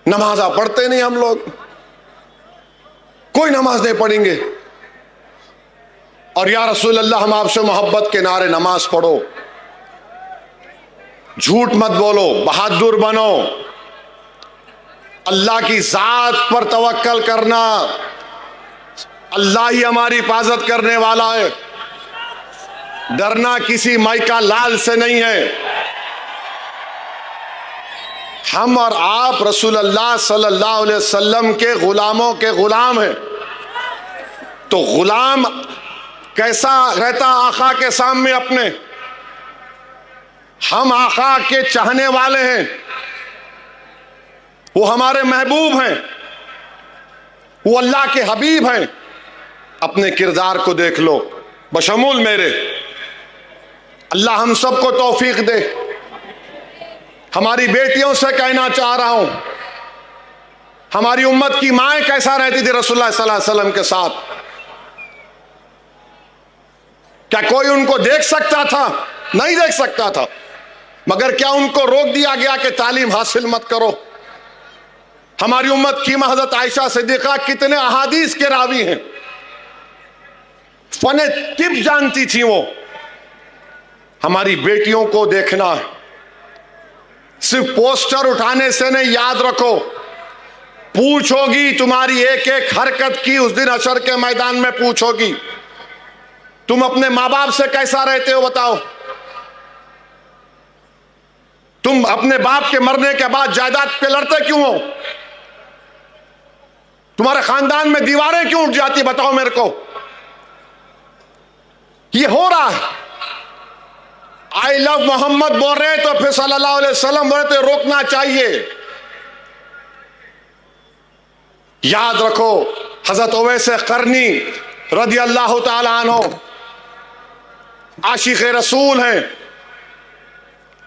नमाजा पढ़ते नहीं हम लोग, कोई नमाज नहीं पढ़ेंगे। और या रसूल अल्लाह हम आपसे मोहब्बत के नारे नमाज पढ़ो, झूठ मत बोलो, बहादुर बनो, अल्लाह की जात पर तवक्कल करना, अल्लाह ही हमारी हिफाजत करने वाला है, डरना किसी माइका लाल से नहीं है। हम और आप रसूल अल्लाह सल्लल्लाहु अलैहि वसल्लम के गुलामों के गुलाम हैं। तो गुलाम कैसा रहता आका के सामने अपने? हम आका के चाहने वाले हैं, वो हमारे महबूब हैं, वो अल्लाह के हबीब हैं। अपने किरदार को देख लो बशमूल मेरे। अल्लाह हम सबको तौफीक दे। हमारी बेटियों से कहना चाह रहा हूं, हमारी उम्मत की माएं कैसा रहती थी रसूलुल्लाह सल्लल्लाहु अलैहि वसल्लम के साथ? क्या कोई उनको देख सकता था? नहीं देख सकता था, मगर क्या उनको रोक दिया गया कि तालीम हासिल मत करो? हमारी उम्मत की हज़रत आयशा सिद्दीक़ा कितने अहादीस के रावी हैं, फने तिब जानती थी वो। हमारी बेटियों को देखना है, सिर्फ पोस्टर उठाने से नहीं, याद रखो पूछोगी तुम्हारी एक एक हरकत की उस दिन हशर के मैदान में पूछोगी। तुम अपने माँ बाप से कैसा रहते हो बताओ? तुम अपने बाप के मरने के बाद जायदाद पे लड़ते क्यों हो? तुम्हारे खानदान में दीवारें क्यों उठ जाती बताओ मेरे को? ये हो रहा है। आई लव मोहम्मद बोल रहे तो फिर सल्लल्लाहु अलैहि वसल्लम बोल रहे तो रोकना चाहिए। याद रखो हजरत उवैस करनी रदी अल्लाह ताला अन्हु आशिक रसूल हैं।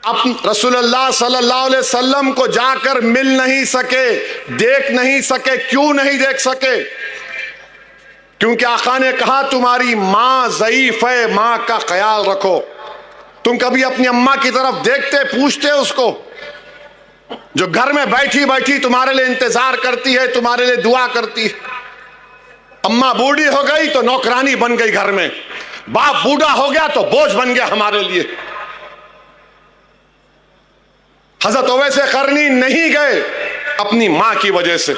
अब रसूलुल्लाह सल्लल्लाहु अलैहि वसल्लम को जाकर मिल नहीं सके, देख नहीं सके। क्यों नहीं देख सके? क्योंकि आका ने कहा तुम्हारी मां ज़ईफ है, मां का ख्याल रखो। तुम कभी अपनी अम्मा की तरफ देखते, पूछते उसको, जो घर में बैठी बैठी तुम्हारे लिए इंतजार करती है, तुम्हारे लिए दुआ करती है। अम्मा बूढ़ी हो गई तो नौकरानी बन गई घर में, बाप बूढ़ा हो गया तो बोझ बन गया हमारे लिए। हजरत उवैस करनी नहीं गए अपनी मां की वजह से।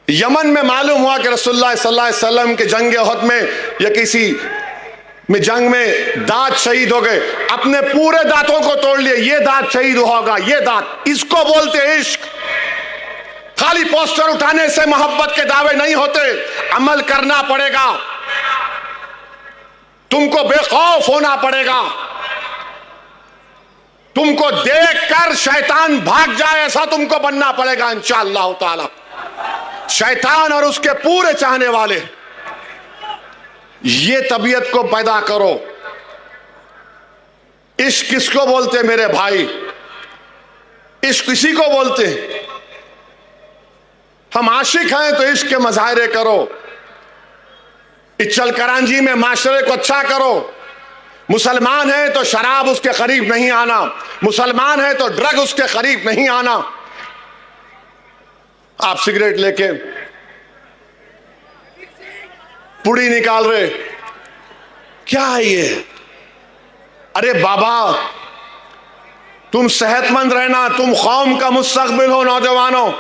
यमन में मालूम हुआ कि रसूलुल्लाह सल्लल्लाहु अलैहि वसल्लम के जंग उहद में या किसी में जंग में दांत शहीद हो गए, अपने पूरे दांतों को तोड़ लिए। ये दांत शहीद होगा, ये दांत, इसको बोलते इश्क। खाली पोस्टर उठाने से मोहब्बत के दावे नहीं होते, अमल करना पड़ेगा। तुमको बेखौफ होना पड़ेगा। तुमको देखकर शैतान भाग जाए ऐसा तुमको बनना पड़ेगा इंशाअल्लाह ताला। शैतान और उसके पूरे चाहने वाले, ये तबीयत को पैदा करो। इश्क किसको बोलते मेरे भाई? इश्क किसी को बोलते? हम आशिक हैं तो इश्क के मजाहरे करो। इचल करांजी में माशरे को अच्छा करो। मुसलमान है तो शराब उसके करीब नहीं आना, मुसलमान है तो ड्रग उसके करीब नहीं आना। आप सिगरेट लेके पुड़ी निकाल रहे, क्या है ये? अरे बाबा तुम सेहतमंद रहना, तुम कौम का मुस्तकबिल हो नौजवानों।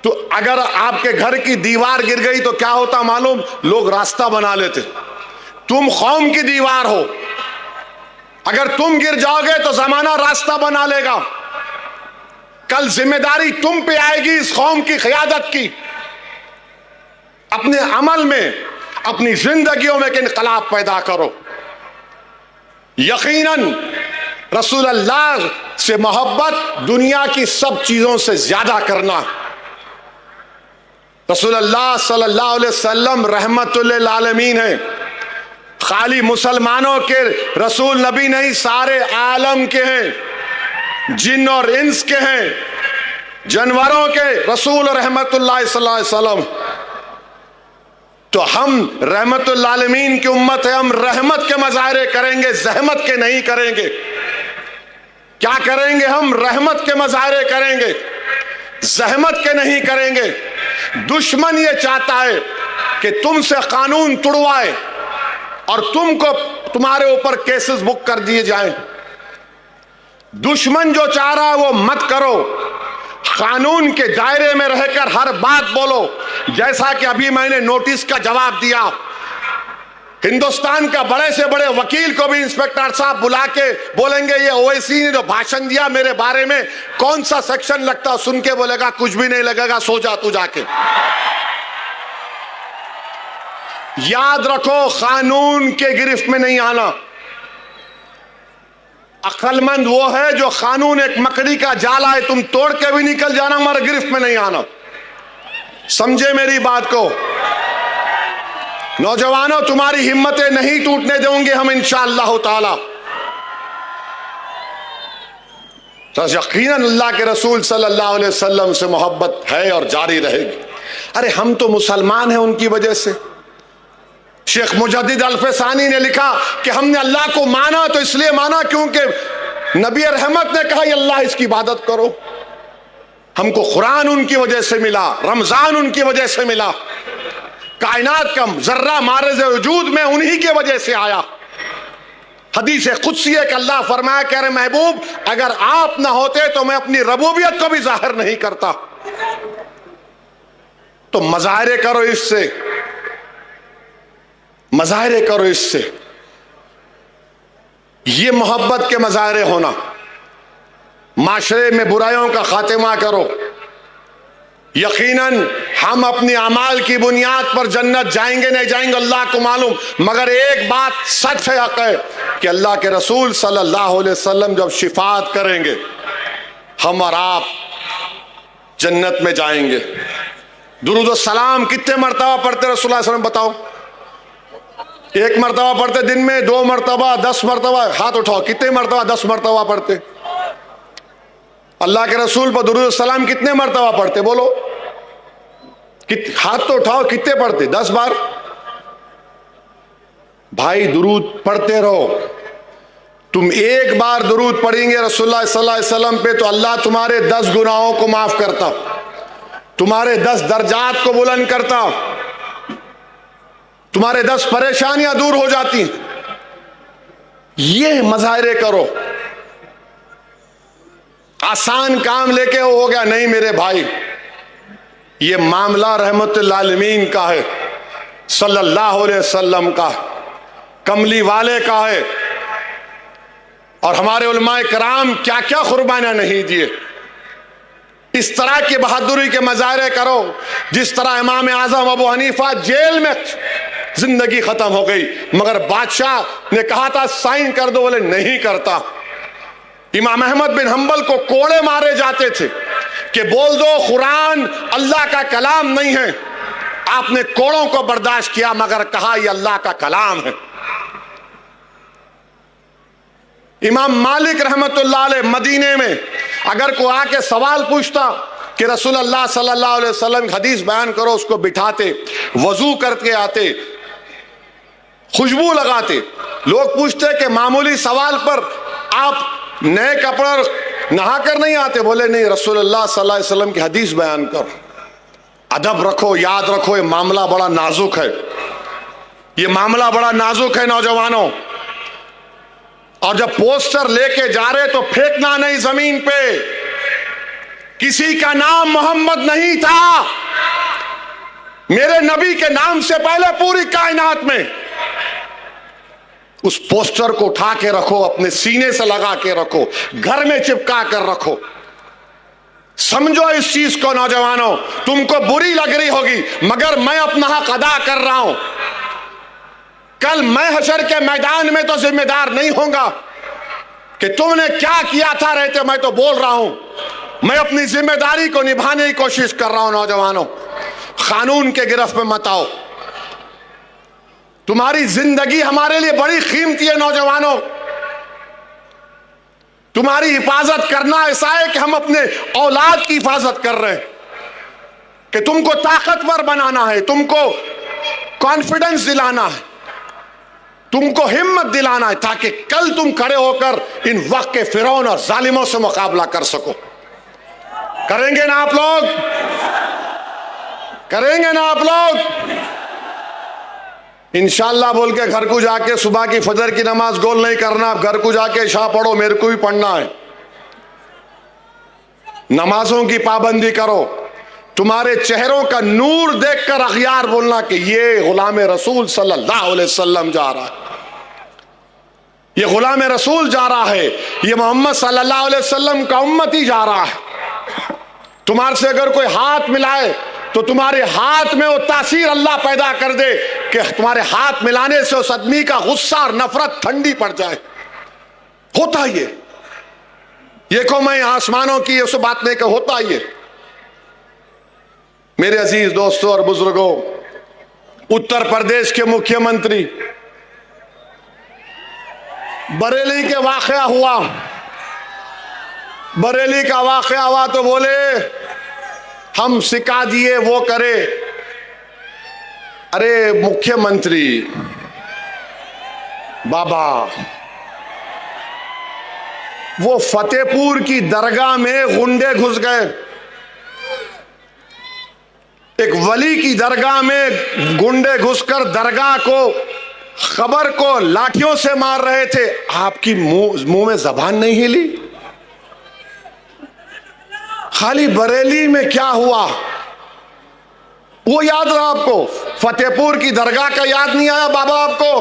तो अगर आपके घर की दीवार गिर गई तो क्या होता मालूम? लोग रास्ता बना लेते। तुम कौम की दीवार हो, अगर तुम गिर जाओगे तो जमाना रास्ता बना लेगा। कल जिम्मेदारी तुम पे आएगी इस कौम की क़यादत की। अपने अमल में, अपनी जिंदगियों में एक इनकलाब पैदा करो। यकीनन रसूल अल्लाह से मोहब्बत दुनिया की सब चीजों से ज्यादा करना। रसूल अल्लाह सल्लल्लाहु अलैहि वसल्लम रहमतुल लिल आलमीन है। खाली मुसलमानों के रसूल नबी नहीं, सारे आलम के हैं, जिन और इंस के हैं, जानवरों के रसूल रहमतुल्लाह सल्लल्लाहु अलैहि वसल्लम। तो हम रहमतुल आलमीन की उम्मत है, हम रहमत के मजाहरे करेंगे, जहमत के नहीं करेंगे। क्या करेंगे? हम रहमत के मजाहरे करेंगे। जहमत के नहीं करेंगे। दुश्मन ये चाहता है कि तुमसे कानून तुड़वाए और तुमको तुम्हारे ऊपर केसेस बुक कर दिए जाएं। दुश्मन जो चाह रहा है वो मत करो, कानून के दायरे में रहकर हर बात बोलो। जैसा कि अभी मैंने नोटिस का जवाब दिया, हिंदुस्तान का बड़े से बड़े वकील को भी इंस्पेक्टर साहब बुला के बोलेंगे ये ओवैसी ने जो भाषण दिया मेरे बारे में कौन सा सेक्शन लगता, सुन के बोलेगा कुछ भी नहीं लगेगा, सो जा तू जाके। याद रखो, कानून के गिरफ्त में नहीं आना। अक्लमंद वो है जो कानून एक मकड़ी का जाला है, तुम तोड़ के भी निकल जाना, हमारे गिरफ्त में नहीं आना। समझे मेरी बात को? नौजवानों, तुम्हारी हिम्मतें नहीं टूटने देंगे हम इंशाअल्लाह ताला। तो यकीनन अल्लाह के रसूल सल्लल्लाहु अलैहि वसल्लम से मोहब्बत है और जारी रहेगी। अरे हम तो मुसलमान हैं उनकी वजह से। शेख मुजद्दिद अल-फसानी ने लिखा कि हमने अल्लाह को माना तो इसलिए माना क्योंकि नबी रहमत ने कहा अल्लाह इसकी इबादत करो। हमको कुरान उनकी वजह से मिला, रमजान उनकी वजह से मिला, कायनात का जर्रा मारज़ वजूद में उन्हीं की वजह से आया। हदीस कुदसी है कि अल्लाह फरमाया कह रहे महबूब अगर आप ना होते तो मैं अपनी रबूबियत को भी जाहिर नहीं करता। तो मज़ाहिरे करो इससे, मज़ाहिरे करो इससे। ये मोहब्बत के मज़ाहिरे होना। माशरे में बुराइयों का खात्मा करो। यकीनन हम अपनी अमाल की बुनियाद पर जन्नत जाएंगे नहीं जाएंगे अल्लाह को मालूम, मगर एक बात सच है, हक है कि अल्लाह के रसूल सल्लल्लाहु अलैहि वसल्लम जब शिफात करेंगे हम और आप जन्नत में जाएंगे। दुरूद व सलाम कितने मरतबा पढ़ते रसूलुल्लाह सल्लल्लाहु अलैहि वसल्लम बताओ? एक मरतबा पढ़ते दिन में, 2 मरतबा, 10 मरतबा? हाथ उठाओ, कितने मरतबा? 10 मरतबा पढ़ते। अल्लाह के रसूल पर दुरूद सलाम कितने मरतबा पढ़ते बोलो? हाथ तो उठाओ, कितने पढ़ते? 10 बार। भाई दुरूद पढ़ते रहो। तुम एक बार दुरूद पढ़ेंगे रसूलुल्लाह सल्लल्लाहु अलैहि वसल्लम पे तो अल्लाह तुम्हारे 10 गुनाहों को माफ करता, तुम्हारे 10 दर्जात को बुलंद करता, तुम्हारे 10 परेशानियां दूर हो जाती। ये मज़ाहिरे करो। आसान काम लेके हो गया नहीं मेरे भाई, ये मामला रहमतुल आलमीन का है, सल्लल्लाहु अलैहि वसल्लम का, कमली वाले का है। और हमारे उलमाए कराम क्या क्या कुर्बानियां नहीं दिए। इस तरह की बहादुरी के मज़ाहिरे करो जिस तरह इमाम आज़म अबू हनीफा जेल में जिंदगी खत्म हो गई मगर बादशाह ने कहा था साइन कर दो, बोले नहीं करता। इमाम अहमद बिन हंबल को कोड़े मारे जाते थे कि बोल दो कुरान अल्लाह का कलाम नहीं है। आपने कोड़ों को बर्दाश्त किया मगर कहा यह अल्लाह का कलाम है। इमाम मालिक रहमतुल्लाह अलैह मदीने में अगर कोई आके सवाल पूछता कि रसूलुल्लाह सल्लल्लाहु अलैहि वसल्लम हदीस बयान करो, उसको बिठाते, वजू करके आते, खुशबू लगाते। लोग पूछते कि मामूली सवाल पर आप नए कपड़े नहा कर नहीं आते? बोले नहीं, रसूलुल्लाह सल्लल्लाहु अलैहि वसल्लम की हदीस बयान करो। अदब रखो, याद रखो ये मामला बड़ा नाजुक है, ये मामला बड़ा नाजुक है नौजवानों। और जब पोस्टर लेके जा रहे तो फेंकना नहीं जमीन पे। किसी का नाम मोहम्मद नहीं था, मेरे नबी के नाम से पहले पूरी कायनात में। उस पोस्टर को उठा के रखो, अपने सीने से लगा के रखो, घर में चिपका कर रखो। समझो इस चीज को नौजवानों, तुमको बुरी लग रही होगी मगर मैं अपना हक अदा कर रहा हूं। कल मैं हशर के मैदान में तो जिम्मेदार नहीं होगा कि तुमने क्या किया था रहते, मैं तो बोल रहा हूं मैं अपनी जिम्मेदारी को निभाने की कोशिश कर रहा हूं। नौजवानों, कानून के गिरफ्त में मत आओ। तुम्हारी जिंदगी हमारे लिए बड़ी कीमती है नौजवानों। तुम्हारी हिफाजत करना ऐसा है कि हम अपने औलाद की हिफाजत कर रहे हैं, कि तुमको ताकतवर बनाना है, तुमको कॉन्फिडेंस दिलाना है, तुमको हिम्मत दिलाना है ताकि कल तुम खड़े होकर इन वक्त के फिरौन और जालिमों से मुकाबला कर सको। करेंगे ना आप लोग? करेंगे ना आप लोग? इंशाअल्लाह बोल के घर को जाके सुबह की फजर की नमाज गोल नहीं करना, घर को जाके इशा पढ़ो, मेरे को भी पढ़ना है। नमाजों की पाबंदी करो, तुम्हारे चेहरों का नूर देखकर अखियार बोलना कि ये गुलाम रसूल सल्लल्लाहु अलैहि वसल्लम जा रहा है, ये गुलाम रसूल जा रहा है, ये मोहम्मद सल्लल्लाहु अलैहि वसल्लम का उम्मती जा रहा है। तुम्हारे से अगर कोई हाथ मिलाए तो तुम्हारे हाथ में वो तासीर अल्लाह पैदा कर दे कि तुम्हारे हाथ मिलाने से उस आदमी का गुस्सा और नफरत ठंडी पड़ जाए। होता ये को मैं आसमानों की उस बात नहीं, कि होता ये। मेरे अजीज दोस्तों और बुजुर्गों, उत्तर प्रदेश के मुख्यमंत्री, बरेली के वाकया हुआ, बरेली का वाकया हुआ तो बोले हम सिखा दिए वो करे। अरे मुख्यमंत्री बाबा, वो फतेहपुर की दरगाह में गुंडे घुस गए, एक वली की दरगाह में गुंडे घुसकर दरगाह को, खबर को लाठियों से मार रहे थे। आपकी मुंह में जबान नहीं हिली? खाली बरेली में क्या हुआ वो याद रहा आपको? फतेहपुर की दरगाह का याद नहीं आया बाबा आपको?